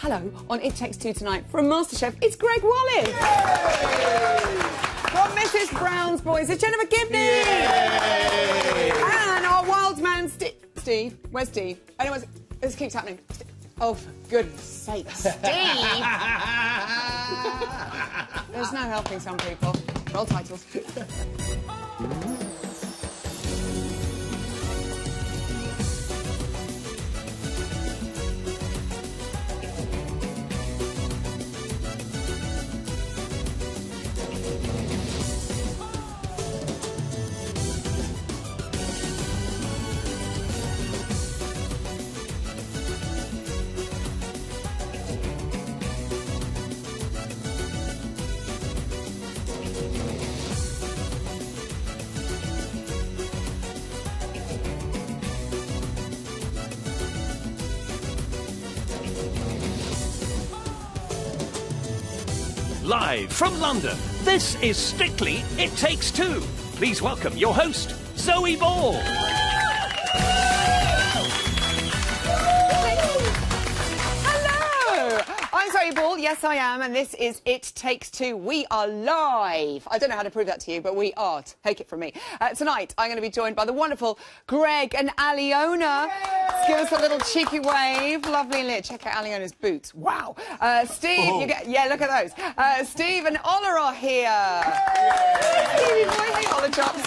Hello, on It Takes Two tonight from MasterChef, it's Greg Wallace. Yay! From Mrs Brown's Boys, it's Jennifer Gibney. Yay! And our wild man, Steve. Where's Steve? Anyone? This keeps happening. Oh, for goodness sake, Steve! There's no helping some people. Roll titles. Live from London, this is Strictly It Takes Two. Please welcome your host, Zoe Ball. Hello! I'm Zoe Ball, yes I am, and this is It Takes Two. We are live. I don't know how to prove that to you, but we are. Take it from me. Tonight, I'm going to be joined by the wonderful Greg and Aliona. Give us a little cheeky wave. Lovely lit. Check out Aliona's boots. Wow. Steve, look at those. Steve and Ola are here. Stevie boy, hey, Ola chops.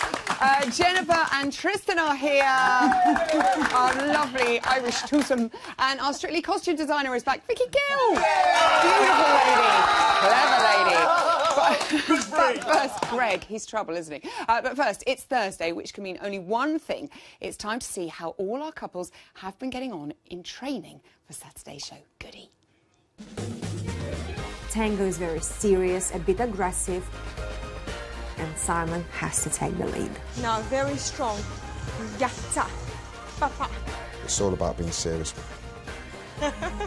Jennifer and Tristan are here. Our lovely Irish twosome. And our Strictly costume designer is back, Vicky Gill. Beautiful lady. Clever lady. But first, Greg, he's trouble, isn't he? But first, it's Thursday, which can mean only one thing. It's time to see how all our couples have been getting on in training for Saturday's show. Goody. Tango is very serious, a bit aggressive, and Simon has to take the lead. Now, very strong. Yatta. Papa. It's all about being serious.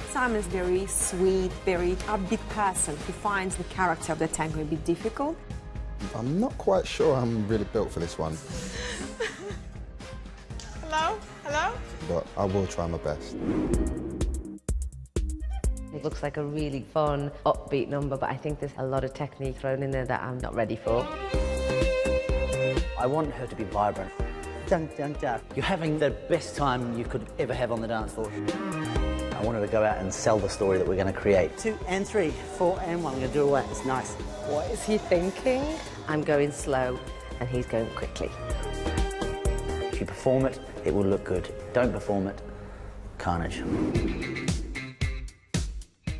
Simon's very sweet, very upbeat person. He finds the character of the tango a bit difficult. I'm not quite sure I'm really built for this one. Hello? Hello? But I will try my best. It looks like a really fun, upbeat number, but I think there's a lot of technique thrown in there that I'm not ready for. I want her to be vibrant. Dun, dun, dun. You're having the best time you could ever have on the dance floor. I want her to go out and sell the story that we're going to create. 2 and 3, 4 and 1. We're going to do away. It's nice. What is he thinking? I'm going slow, and he's going quickly. If you perform it, it will look good. Don't perform it, carnage.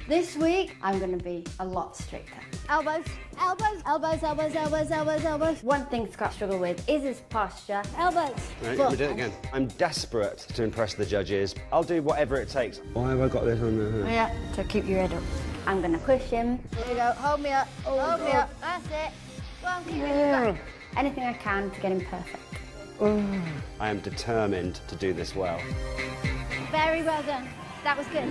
This week, I'm going to be a lot stricter. Elbows, elbows, elbows, elbows, elbows, elbows, elbows. One thing Scott struggled with is his posture. Elbows. Right, let me do it again. I'm desperate to impress the judges. I'll do whatever it takes. Why have I got this on the... Yeah, so keep your head up. I'm going to push him. Here we go. Hold me up. Hold me up. That's it. Go on, keep it. Anything I can to get him perfect. I am determined to do this well. Very well done. That was good.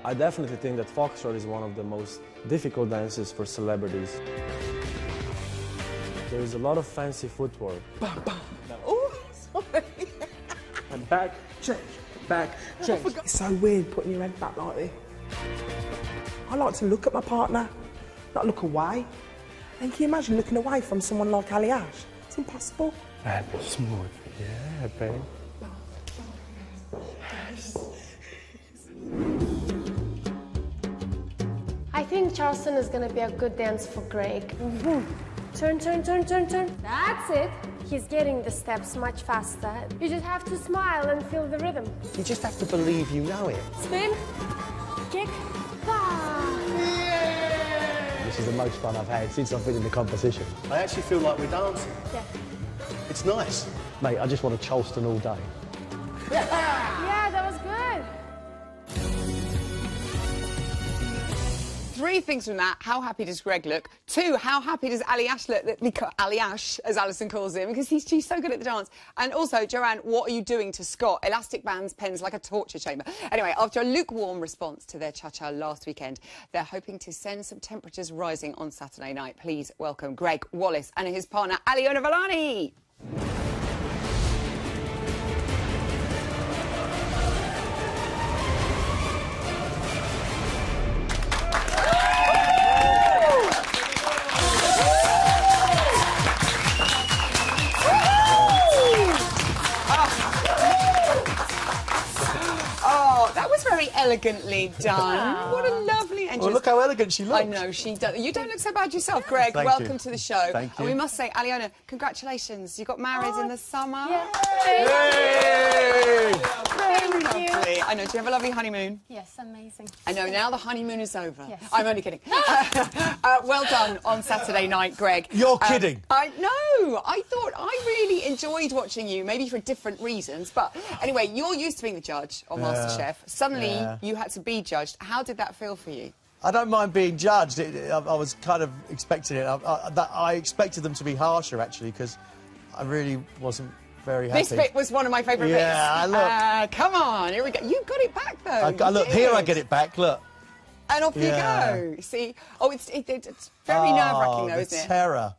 I definitely think that Foxtrot is one of the most difficult dances for celebrities. There is a lot of fancy footwork. Oh, sorry. And back, change, back, change. It's so weird putting your head back like this. I like to look at my partner, not look away. And can you imagine looking away from someone like Ali Ash? It's impossible. And smooth, yeah, babe. I think Charleston is going to be a good dance for Greg. Turn, turn, turn, turn, turn. That's it. He's getting the steps much faster. You just have to smile and feel the rhythm. You just have to believe you know it. Spin, kick, This is the most fun I've had since I've been in the competition. I actually feel like we're dancing. Yeah. It's nice. Mate, I just want to Charleston all day. Yeah, that was good. 3 things from that. How happy does Greg look? 2, how happy does Ali Ash look? Ali Ash, as Alison calls him, because she's so good at the dance. And also, Joanne, what are you doing to Scott? Elastic bands, pens like a torture chamber. Anyway, after a lukewarm response to their cha-cha last weekend, they're hoping to send some temperatures rising on Saturday night. Please welcome Greg Wallace and his partner, Aliona Villani. Very elegantly done. What a lovely and Well, look how elegant she looks. I know, she does. You don't look so bad yourself, Greg. Thank Welcome you. to the show. Thank you. And we must say, Aliona, congratulations. You got married in the summer. Hey! Very lovely. I know. Do you have a lovely honeymoon? Yes, amazing. I know, now the honeymoon is over. Yes. I'm only kidding. Well done on Saturday night, Greg. You're kidding. I thought I really enjoyed watching you, maybe for different reasons. But anyway, you're used to being the judge on MasterChef. Suddenly, you had to be judged. How did that feel for you? I don't mind being judged. I was kind of expecting it. I expected them to be harsher, actually, because I really wasn't very happy. This bit was one of my favourite bits. Yeah, look. Come on, here we go. You got it back, though. Look, here I get it back, look. And off you go. See? Oh, it's very nerve-wracking, though, isn't it? The terror.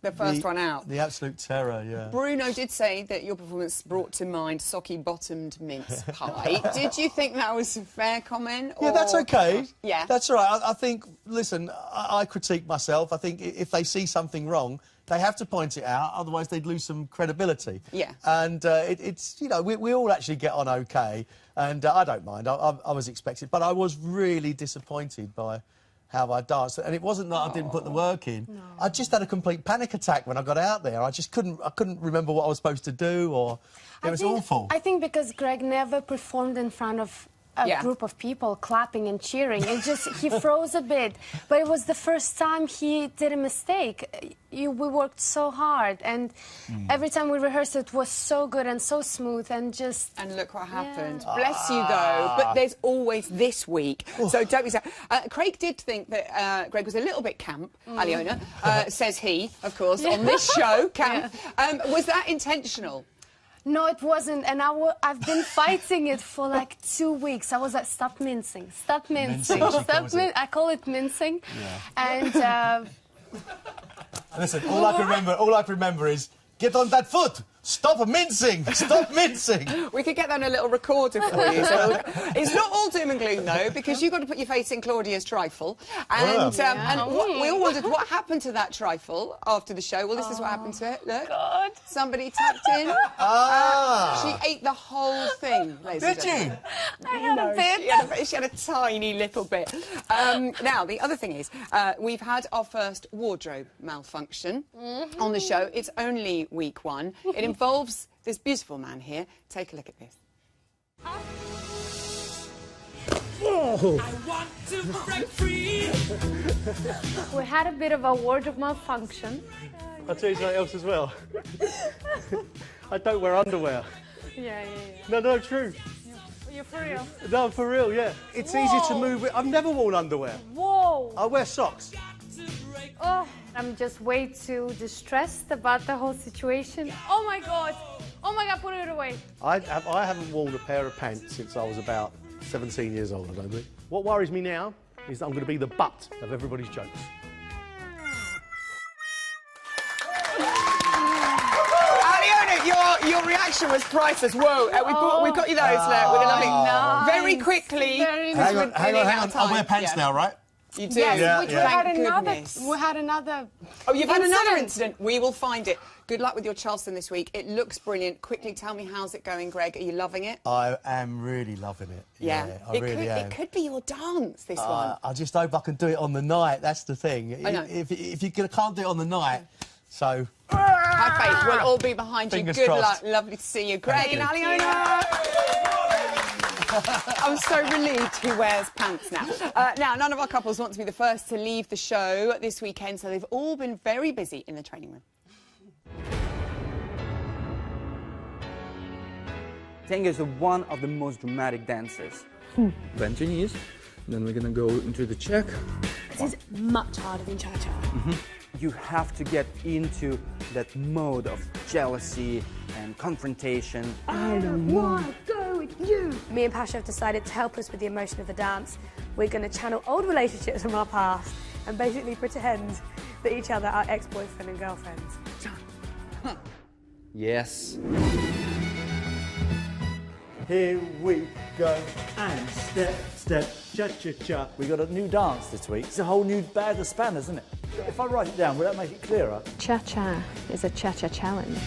The first one out. The absolute terror, yeah. Bruno did say that your performance brought to mind socky-bottomed mince pie. Did you think that was a fair comment? Yeah, that's okay. Yeah. That's all right. I think, listen, I critique myself. I think if they see something wrong, they have to point it out, otherwise they'd lose some credibility. Yeah. And it's, you know, we all actually get on okay, and I don't mind. I was expected, but I was really disappointed by how I danced. And it wasn't that I didn't put the work in. No. I just had a complete panic attack when I got out there. I couldn't remember what I was supposed to do, or it was awful. I think because Greg never performed in front of a group of people clapping and cheering. It just, he froze a bit. But it was the first time he did a mistake. We worked so hard, and every time we rehearsed it was so good and so smooth, and just... And look what happened. Bless you, though. But there's always this week. So don't be sad. Craig did think that Greg was a little bit camp, Aliona, says he, of course, on this show, camp. Was that intentional? No, it wasn't, and I've been fighting it for like 2 weeks. I was like, stop mincing, stop mincing, I call it mincing, and. Listen, all I can remember is get on that foot. Stop mincing! Stop mincing! We could get that on a little recorder for you. So it's not all doom and gloom, though, because you've got to put your face in Claudia's trifle. And, we all wondered what happened to that trifle after the show. Well, this is what happened to it. Look. God. Somebody tapped in. She ate the whole thing, ladies and gentlemen. Did you? I had a bit. She had a tiny little bit. Now, the other thing is, we've had our first wardrobe malfunction on the show. It's only week one. It involves this beautiful man here. Take a look at this. Oh. I want to break free. We had a bit of a wardrobe malfunction. I'll tell you something else as well. I don't wear underwear. Yeah. No, true. You're for real? No, for real, yeah. It's easy to move with. I've never worn underwear. Whoa! I wear socks. Oh, I'm just way too distressed about the whole situation. Oh my God, put it away. I haven't worn a pair of pants since I was about 17 years old, I don't think. What worries me now is that I'm going to be the butt of everybody's jokes. Aliona, your reaction was priceless. Whoa, we've got you those, look, with a lovely... Nice. Very quickly. Hang on. I wear pants now, right? You do? Yes, We had another... Oh, you've had another incident. We will find it. Good luck with your Charleston this week. It looks brilliant. Quickly tell me, how's it going, Greg? Are you loving it? I am really loving it. Yeah, I really am. It could be your dance, this one. I just hope I can do it on the night. That's the thing. I know. If you can't do it on the night, so... Have faith. We'll all be behind Fingers you. Good crossed. luck. Lovely to see you. Greg and Aliona. I'm so relieved he wears pants now. Now, none of our couples want to be the first to leave the show this weekend, so they've all been very busy in the training room. Tango is one of the most dramatic dancers. Bend your knees, then we're gonna go into the check. This is much harder than cha-cha. You have to get into that mode of jealousy and confrontation. I don't want to go with you. Me and Pasha have decided to help us with the emotion of the dance. We're going to channel old relationships from our past and basically pretend that each other are ex-boyfriend and girlfriends. Yes. Here we go, and step, step, cha-cha-cha. We got a new dance this week. It's a whole new bag of spanners, isn't it? If I write it down, will that make it clearer? Cha-cha is a cha-cha challenge.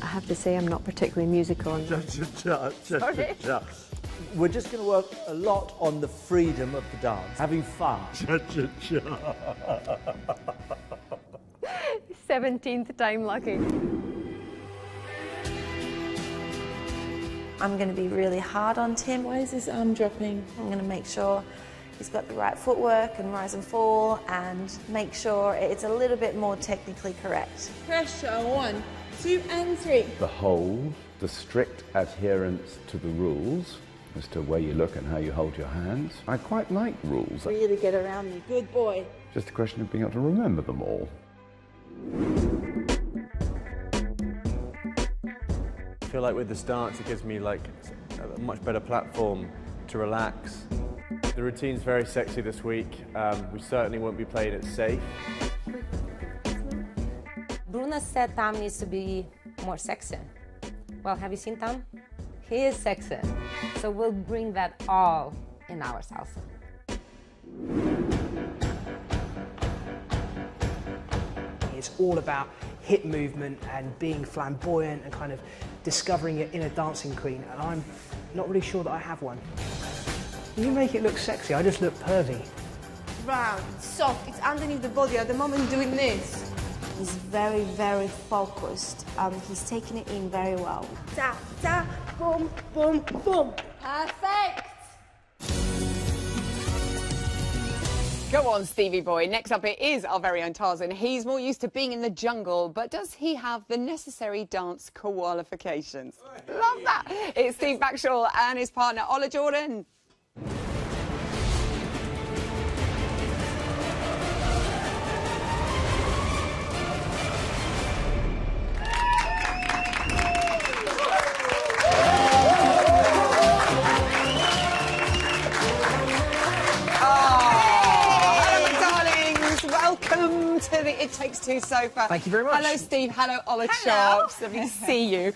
I have to say I'm not particularly musical. Cha-cha-cha, cha-cha-cha. We're just going to work a lot on the freedom of the dance, having fun. Cha-cha-cha. 17th time lucky. I'm going to be really hard on Tim. Why is his arm dropping? I'm going to make sure he's got the right footwork and rise and fall, and make sure it's a little bit more technically correct. Pressure, 1, 2 and 3. The hold, the strict adherence to the rules as to where you look and how you hold your hands. I quite like rules. Really get around me. Good boy. Just a question of being able to remember them all. I feel like with this dance it gives me like a much better platform to relax. The routine's very sexy this week. We certainly won't be playing it safe. Bruno said Tom needs to be more sexy. Well, have you seen Tom? He is sexy. So we'll bring that all in our salsa. It's all about hip movement and being flamboyant and kind of discovering your inner dancing queen, and I'm not really sure that I have one. You make it look sexy, I just look pervy. Round, soft, it's underneath the body at the moment doing this. He's very, very focused. He's taking it in very well. Ta, ta, boom, boom, boom. Perfect. Go on, Stevie boy. Next up, it is our very own Tarzan. He's more used to being in the jungle, but does he have the necessary dance qualifications? Love that. It's Steve Backshall and his partner, Ola Jordan. Welcome to the It Takes Two sofa. Thank you very much. Hello, Steve. Hello, Ola Chops. Lovely to see you.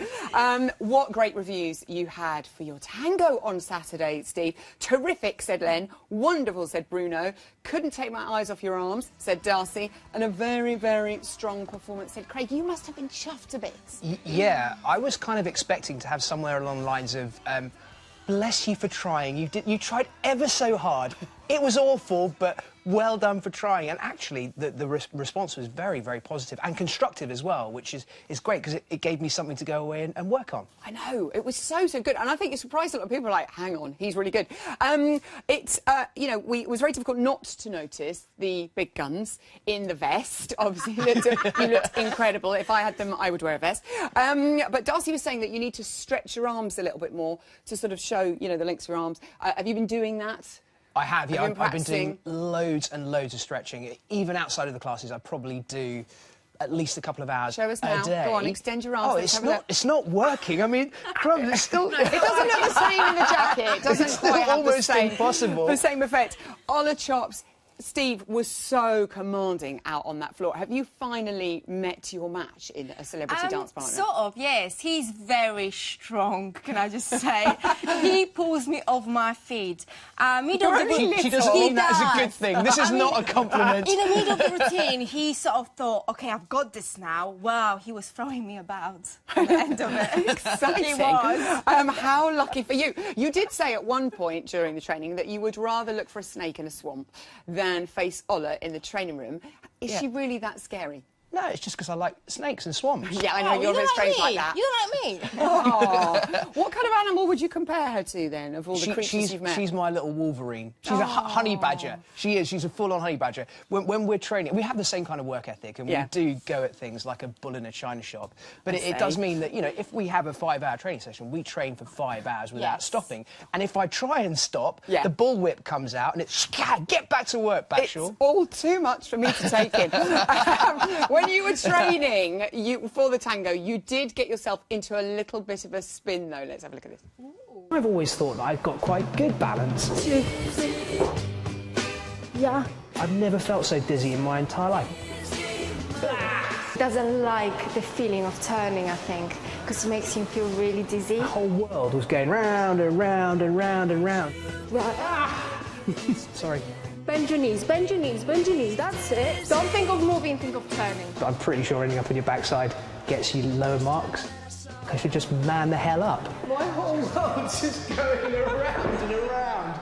What great reviews you had for your tango on Saturday, Steve. Terrific, said Len. Wonderful, said Bruno. Couldn't take my eyes off your arms, said Darcy. And a very, very strong performance, said Craig. You must have been chuffed a bit. Yeah, I was kind of expecting to have somewhere along the lines of, bless you for trying. You tried ever so hard. It was awful, but well done for trying. And actually, the response was very, very positive and constructive as well, which is great because it gave me something to go away and work on. I know, it was so good. And I think it surprised a lot of people, like, hang on, he's really good. It was very difficult not to notice the big guns in the vest. Obviously, you looked incredible. If I had them, I would wear a vest. But Darcy was saying that you need to stretch your arms a little bit more to sort of show, the lengths of your arms. Have you been doing that? I have, yeah. I've been doing loads and loads of stretching. Even outside of the classes, I probably do at least a couple of hours Show us now. a day. Go on, extend your arms. Oh, it's not working. I mean, crumbs, it's still... No, it doesn't look the same in the jacket. It doesn't quite have the same... impossible. The same effect. Ola Chops, Steve was so commanding out on that floor. Have you finally met your match in a celebrity dance partner? Sort of, yes. He's very strong, can I just say. He pulls me off my feet. She doesn't mean that as a good thing. This is not a compliment. In the middle of the routine, he sort of thought, OK, I've got this now. Wow, he was throwing me about at the end of it. Exciting. He was. How lucky for you. You did say at one point during the training that you would rather look for a snake in a swamp than face Ola in the training room. Is she really that scary? No, it's just because I like snakes and swamps. Yeah, I know, you're a bit strange like that. You don't like me. Oh. What kind of animal would you compare her to, then, of all the creatures you've met? She's my little Wolverine. She's a honey badger. She is. She's a full-on honey badger. When we're training, we have the same kind of work ethic, and we do go at things like a bull in a china shop. But it does mean that, if we have a 5-hour training session, we train for 5 hours without stopping. And if I try and stop, the bullwhip comes out, and it's, get back to work, Backshall. It's all too much for me to take in. When you were training for the tango, you did get yourself into a little bit of a spin, though. Let's have a look at this. I've always thought that I've got quite good balance. Yeah. I've never felt so dizzy in my entire life. Doesn't like the feeling of turning, I think, because it makes him feel really dizzy. The whole world was going round and round and round and round. Right. Sorry. Bend your knees, bend your knees, bend your knees, that's it. Don't think of moving, think of turning. I'm pretty sure ending up on your backside gets you lower marks. I should just man the hell up. My whole world's just going around and around.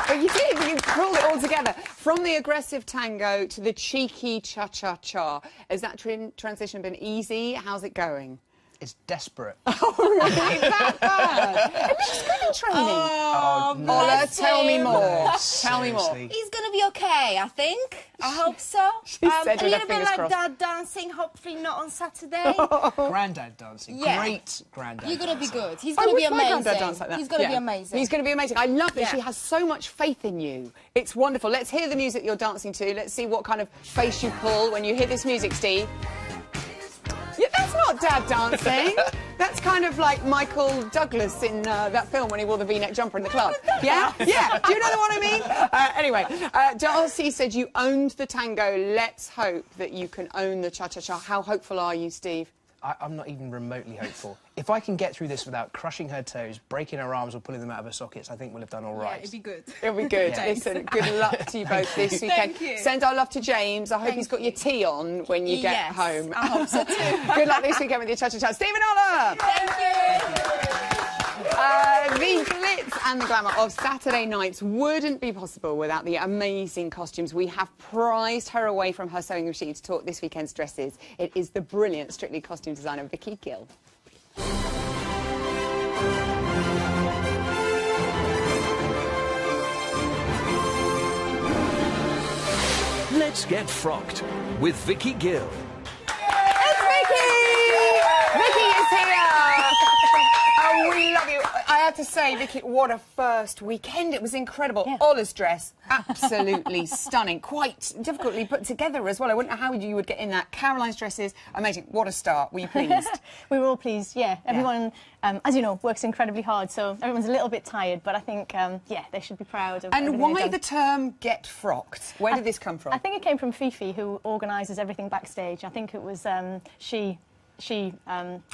But you did, you pulled it all together. From the aggressive tango to the cheeky cha-cha-cha. Has that transition been easy? How's it going? It's desperate. Oh, really? That bad? She's good in training. Oh, Ola, tell me more. Tell me more. He's going to be okay, I think. I hope so. She said a with her little bit fingers like crossed. Dad dancing, hopefully not on Saturday. Grandad dancing. Yeah. Great grandad You're going to be dancing. good. He's going to be amazing. He's going to be amazing. He's going to be amazing. I love that she has so much faith in you. It's wonderful. Let's hear the music you're dancing to. Let's see what kind of face you pull when you hear this music, Steve. Yeah, that's not Dad dancing. That's kind of like Michael Douglas in that film when he wore the V-neck jumper in the club. Yeah? Yeah. Do you know what I mean? Anyway, Darcy said you owned the tango. Let's hope that you can own the cha-cha-cha. How hopeful are you, Steve? I'm not even remotely hopeful. If I can get through this without crushing her toes, breaking her arms or pulling them out of her sockets, I think we'll have done all right. Yeah, it'd be good. It'll be good. Yeah. Listen, good luck to you both this weekend. Thank you. Send our love to James. I hope he's got your tea on when you get home. I hope so too. Good luck this weekend with your cha-cha-cha. Stephen Ola! Thank you. The glitz and the glamour of Saturday nights wouldn't be possible without the amazing costumes. We have prized her away from her sewing machine to talk this weekend's dresses. It is the brilliant Strictly costume designer Vicky Gill. Let's get frocked with Vicky Gill. It's Vicky! Vicky is here! Oh, we love you. I have to say, Vicky, what a first weekend. It was incredible. Yeah. Ola's dress, absolutely stunning. Quite difficultly put together as well. I wouldn't know how you would get in that. Caroline's dress is amazing. What a start. Were you pleased? We were all pleased, yeah. Everyone, as you know, works incredibly hard, so everyone's a little bit tired, but I think, yeah, they should be proud of everything And why the term get frocked? Where did this come from? I think it came from Fifi, who organises everything backstage. I think it was she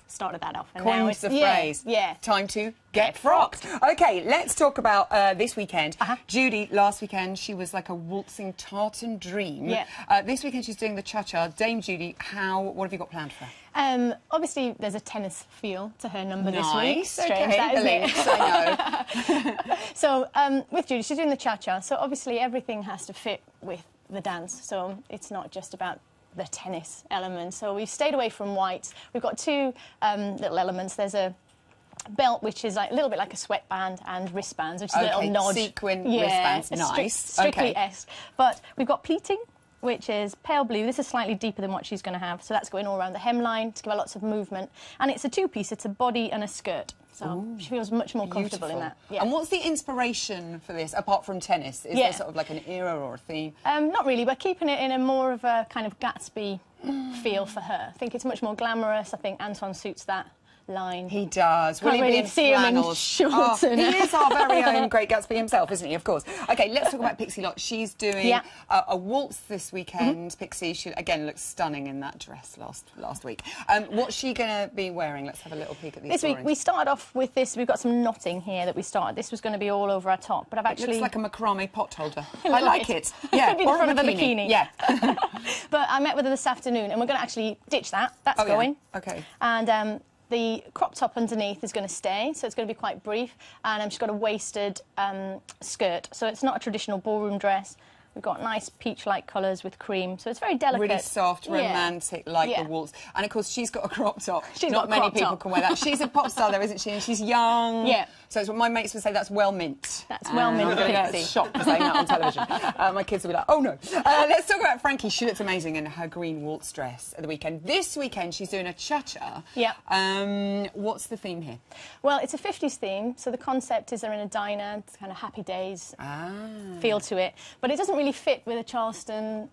started that off. And coined now it's the phrase. Yeah. Time to get frocked. OK, let's talk about this weekend. Judy, last weekend, she was like a waltzing tartan dream. Yeah. This weekend, she's doing the cha-cha. Dame Judy, what have you got planned for her? Obviously, there's a tennis feel to her number this week. Nice. Strange, OK, that, the isn't it? links, I know. So, with Judy, she's doing the cha-cha, so obviously everything has to fit with the dance. So it's not just about the tennis element. So we've stayed away from whites. We've got two little elements. There's a belt, which is like a little bit like a sweatband, and wristbands, which is a little nod. Sequin wristbands, nice. Strictly esque. But we've got pleating, which is pale blue. This is slightly deeper than what she's going to have, so that's going all around the hemline to give her lots of movement. And it's a two-piece. It's a body and a skirt. So she feels much more comfortable in that. Yeah. And what's the inspiration for this, apart from tennis? Is there sort of like an era or a theme? Not really. We're keeping it in a more of a kind of Gatsby feel for her. I think it's much more glamorous. I think Anton suits that line. He does. Will he be in see him in shorts? He is our very own Great Gatsby himself, isn't he? Of course. OK, let's talk about Pixie Lott. She's doing a waltz this weekend. Pixie, she again looks stunning in that dress last week. What's she going to be wearing? Let's have a little peek at these. This week we started off with this. We've got some knotting here that we started. This was going to be all over our top, but I've actually. It looks like a macrame pot holder. I like it. Yeah, could be the front of a bikini. Yeah. But I met with her this afternoon, and we're going to actually ditch that. That's going. Yeah. OK. And the crop top underneath is going to stay, so it's going to be quite brief. And she's got a waisted skirt, so it's not a traditional ballroom dress. We've got nice peach-like colours with cream, so it's very delicate. Really soft, romantic, like the waltz. And, of course, she's got a crop top. Not many people can wear that. She's a pop star, though, isn't she? And she's young. Yeah. So it's what my mates would say, that's well mint. That's well mint. I'm going to get shocked for saying that on television. My kids will be like, oh, no. Let's talk about Frankie. She looks amazing in her green waltz dress at the weekend. This weekend, she's doing a cha-cha. Yeah. What's the theme here? Well, it's a 50s theme, so the concept is they're in a diner, it's kind of happy days feel to it. But it doesn't really fit with a Charleston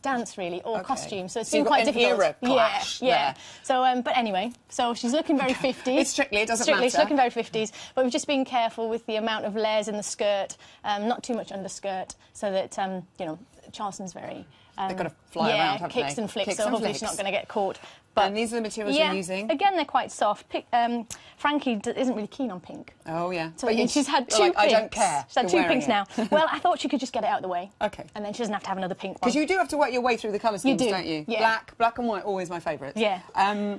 dance, really, or costume, so it's been quite difficult. Era clash yeah. So, but anyway, so she's looking very 50s. It's Strictly, it doesn't matter. She's looking very 50s, but we've just been careful with the amount of layers in the skirt, not too much underskirt, so that, you know, Charleston's very... They've got to fly around, haven't kicks they? and flicks, Kicks so and hopefully flicks. she's not going to get caught. And these are the materials you're using? Again, they're quite soft. Frankie isn't really keen on pink. Oh, yeah. So she's had two pinks. I don't care. She's had two pinks now. Well, I thought she could just get it out of the way. OK. And then she doesn't have to have another pink one. Because you do have to work your way through the colour schemes, don't you? Yeah. Black and white, always my favourite. Yeah.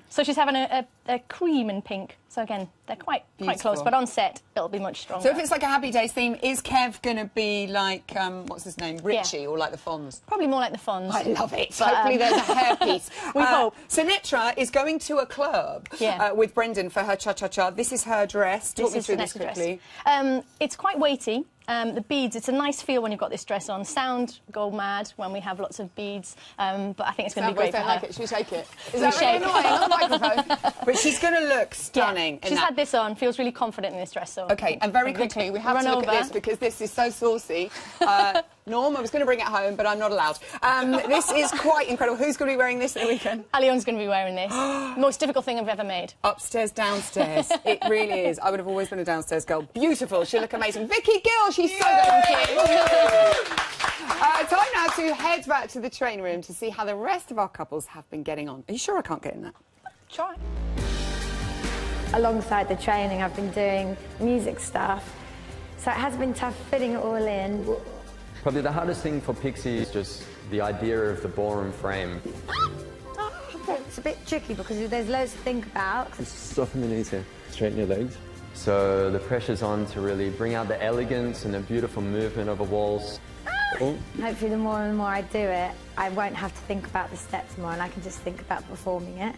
So she's having a cream and pink. So again, they're quite close, but on set it'll be much stronger. So if it's like a Happy Days theme, is Kev going to be like, what's his name, Richie, or like the Fonz? Probably more like the Fonz. I love it. But, hopefully there's a hairpiece. We hope. Sinitra is going to a club with Brendan for her cha-cha-cha. This is her dress. Talk me through this quickly. It's quite weighty. The beads, it's a nice feel when you've got this dress on. Sound go mad when we have lots of beads, but I think it's going to be great for her. Like it. Should we shake it? Is that really annoying on the microphone? But she's going to look stunning. She's had this on, feels really confident in this dress. So OK, and very quickly, we have to look at this because this is so saucy. Norm, I was going to bring it home, but I'm not allowed. This is quite incredible. Who's going to be wearing this at the weekend? Alion's going to be wearing this. Most difficult thing I've ever made. Upstairs, downstairs. It really is. I would have always been a downstairs girl. Beautiful. She'll look amazing. Vicky Gill, she's so good. Time now to head back to the training room to see how the rest of our couples have been getting on. Are you sure I can't get in that? Try. Alongside the training, I've been doing music stuff, so it has been tough fitting it all in. Probably the hardest thing for Pixie is just the idea of the ballroom frame. It's a bit tricky because there's loads to think about. Soften the knees here, straighten your legs. So the pressure's on to really bring out the elegance and the beautiful movement of a waltz. Oh. Hopefully the more and more I do it, I won't have to think about the steps more and I can just think about performing it.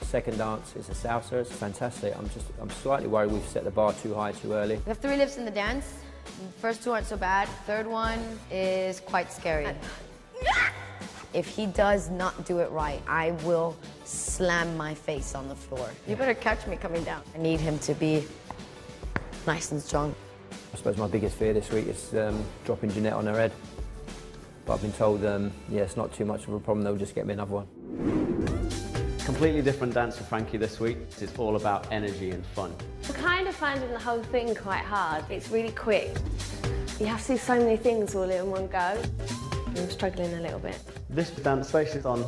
Second dance is a salsa, it's fantastic. I'm slightly worried we've set the bar too high too early. We have 3 lifts in the dance. The first 2 aren't so bad. Third one is quite scary. If he does not do it right, I will slam my face on the floor. You better catch me coming down. I need him to be nice and strong. I suppose my biggest fear this week is dropping Jeanette on her head. But I've been told, yeah, it's not too much of a problem, they'll just get me another one. Completely different dance for Frankie this week. It's all about energy and fun. I'm kind of finding the whole thing quite hard. It's really quick. You have to do so many things all in one go. I'm struggling a little bit. This dance focuses on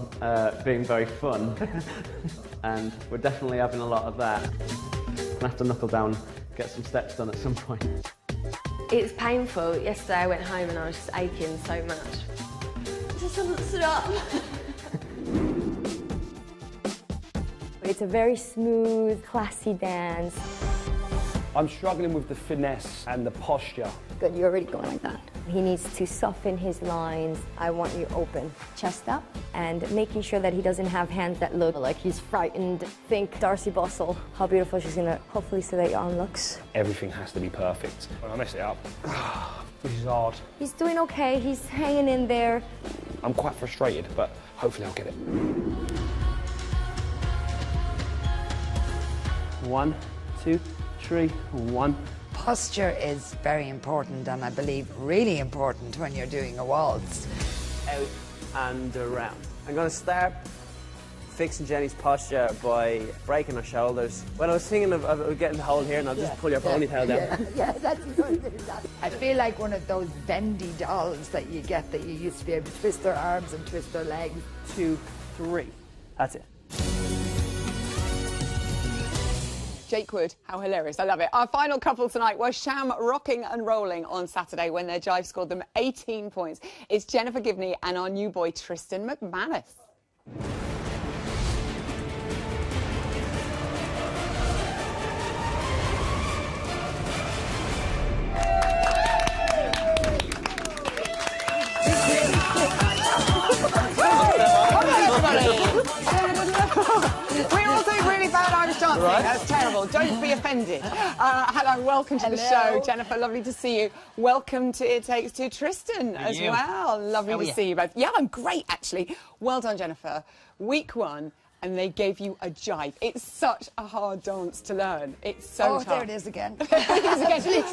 being very fun, and we're definitely having a lot of that. I'm gonna have to knuckle down, get some steps done at some point. It's painful. Yesterday I went home and I was just aching so much. I just haven't stood up. It's a very smooth, classy dance. I'm struggling with the finesse and the posture. Good, you're already going like that. He needs to soften his lines. I want you open, chest up, and making sure that he doesn't have hands that look like he's frightened. Think Darcy Boswell, how beautiful she's gonna hopefully say that your arm looks. Everything has to be perfect. When I mess it up, this is hard. He's doing okay, he's hanging in there. I'm quite frustrated, but hopefully I'll get it. 1, 2, 3, 1. Posture is very important and I believe really important when you're doing a waltz. Out and around. I'm going to start fixing Jenny's posture by breaking her shoulders. When I was thinking of getting the hole here and I'll just pull your ponytail down. Yeah, that's good. I feel like one of those bendy dolls that you get that you used to be able to twist their arms and twist their legs. 2, 3. That's it. Jake Wood, how hilarious. I love it. Our final couple tonight were Sham rocking and rolling on Saturday when their jive scored them 18 points. It's Jennifer Givney and our new boy Tristan McManus. We're all doing really bad Irish dancing. Right. That's terrible. Don't be offended. Hello, welcome to the show. Jennifer, lovely to see you. Welcome to It Takes Two, Tristan, as well. Lovely to see you both. Yeah, I'm great, actually. Well done, Jennifer. Week 1. and they gave you a jive. It's such a hard dance to learn. It's so tough. There it is again.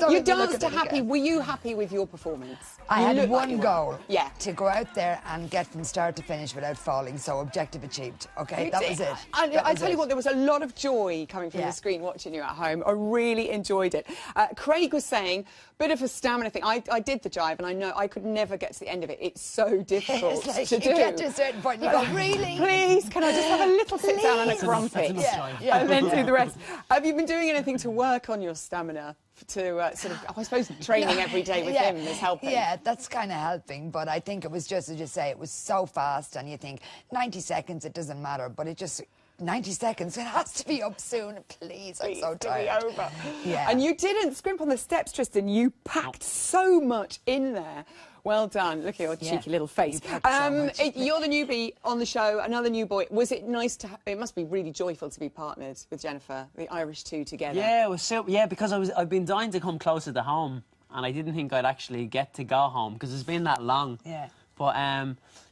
You danced to Happy. Were you happy with your performance? I You had looked like one you were. goal. Yeah. To go out there and get from start to finish without falling. So objective achieved. Okay, that was it. I tell you what, there was a lot of joy coming from Yeah. the screen watching you at home. I really enjoyed it. Craig was saying, bit of a stamina thing. I did the jive, and I know I could never get to the end of it. It's so difficult It's like to you do. get to a certain point and you go, really? Please, can I just have a little sit down and a crumpet? Yeah. And then do the rest. Have you been doing anything to work on your stamina? To sort of, I suppose, training every day with him is helping. Yeah, that's kind of helping, but I think it was just, as you say, it was so fast, and you think 90 seconds, it doesn't matter, but it just... 90 seconds, it has to be up soon, please. I'm so tired. To be over. Yeah. And you didn't scrimp on the steps, Tristan. You packed so much in there. Well done. Look at your cheeky little face. You're the newbie on the show, another new boy. Was it nice to... It must be really joyful to be partnered with Jennifer, the Irish two together. Yeah, it was so... Yeah, because I've been dying to come closer to home, and I didn't think I'd actually get to go home, because it's been that long. Yeah. But,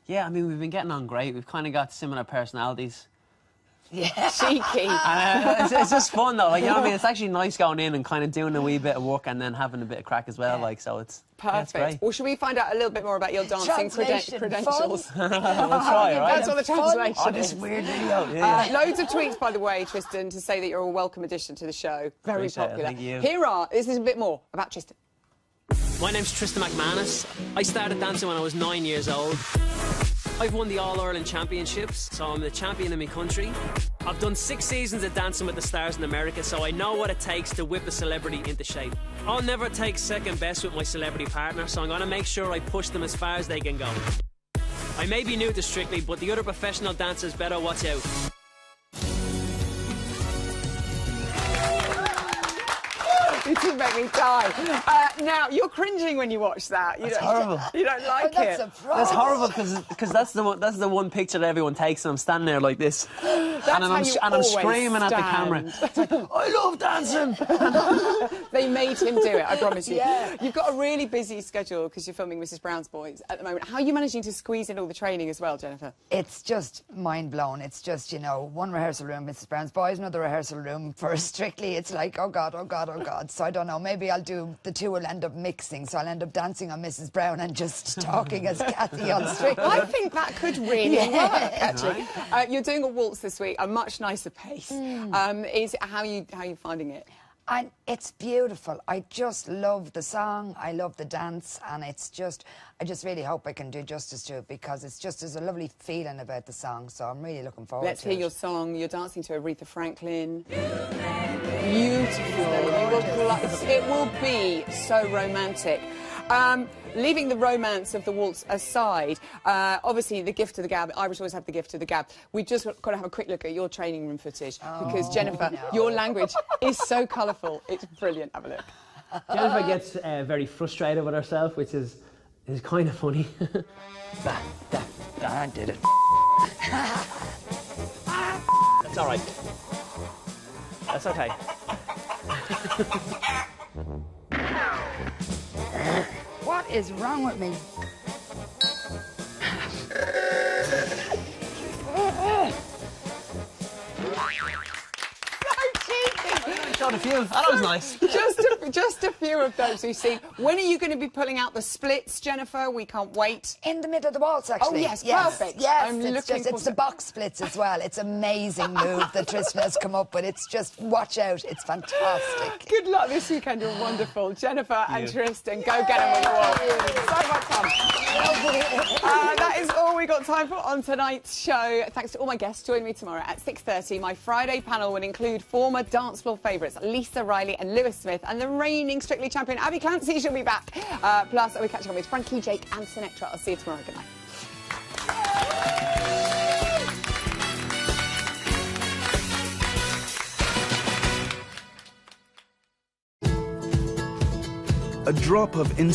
yeah, I mean, we've been getting on great. We've kind of got similar personalities. Yeah. Cheeky. It's just fun, though. Like, you know what I mean? It's actually nice going in and kind of doing a wee bit of work and then having a bit of crack as well. Like, so it's... Perfect. Yeah, it's great. Well, should we find out a little bit more about your dancing credentials? We'll try, right? That's what the translation Oh, this is. weird video. Loads of tweets, by the way, Tristan, to say that you're a welcome addition to the show. Very Appreciate it, popular. thank you. This is a bit more about Tristan. My name's Tristan McManus. I started dancing when I was 9 years old. I've won the All-Ireland Championships, so I'm the champion in my country. I've done 6 seasons of Dancing with the Stars in America, so I know what it takes to whip a celebrity into shape. I'll never take second best with my celebrity partner, so I'm going to make sure I push them as far as they can go. I may be new to Strictly, but the other professional dancers better watch out. You did make me die. Now, you're cringing when you watch that. That's horrible. You don't like it. That's horrible because that's the one picture that everyone takes, and I'm standing there like this, and I'm screaming at the camera. It's like, I love dancing. They made him do it, I promise you. Yeah. You've got a really busy schedule because you're filming Mrs. Brown's Boys at the moment. How are you managing to squeeze in all the training as well, Jennifer? It's just mind-blown. It's just, you know, one rehearsal room, Mrs. Brown's Boys, another rehearsal room for Strictly. It's like, oh, God, oh, God, oh, God. So I don't know, maybe the two will end up mixing, so I'll end up dancing on Mrs. Brown and just talking as Kathy on Strictly. I think that could really work, actually. You're doing a waltz this week, a much nicer pace. How are you finding it? And it's beautiful. I just love the song, I love the dance, and it's just, I just really hope I can do justice to it, because there's a lovely feeling about the song, so I'm really looking forward to it. Let's hear your song. You're dancing to Aretha Franklin. Beautiful. It will be so romantic. Leaving the romance of the waltz aside, obviously the gift of the gab, Irish always have the gift of the gab. We've just got to have a quick look at your training room footage, because Jennifer, your language is so colourful. It's brilliant. Have a look. Jennifer gets very frustrated with herself, which is kind of funny. I did it. That's all right. That's okay. What is wrong with me? Shot a few. That was nice. Just a few of those we've seen. When are you going to be pulling out the splits, Jennifer? We can't wait. In the middle of the waltz, actually. Oh, yes, perfect. Yes, it's the box splits as well. It's an amazing move that Tristan has come up with. It's just, watch out. It's fantastic. Good luck this weekend. You're wonderful. Jennifer and Tristan, go get them with the waltz. So much fun. That is all we got time for on tonight's show. Thanks to all my guests. Join me tomorrow at 6:30. My Friday panel will include former dance floor favourites Lisa Riley and Lewis Smith, and the reigning Strictly champion Abby Clancy. She'll be back. Plus, we're catching up with Frankie, Jake and Sinatra. I'll see you tomorrow. Good night. A drop of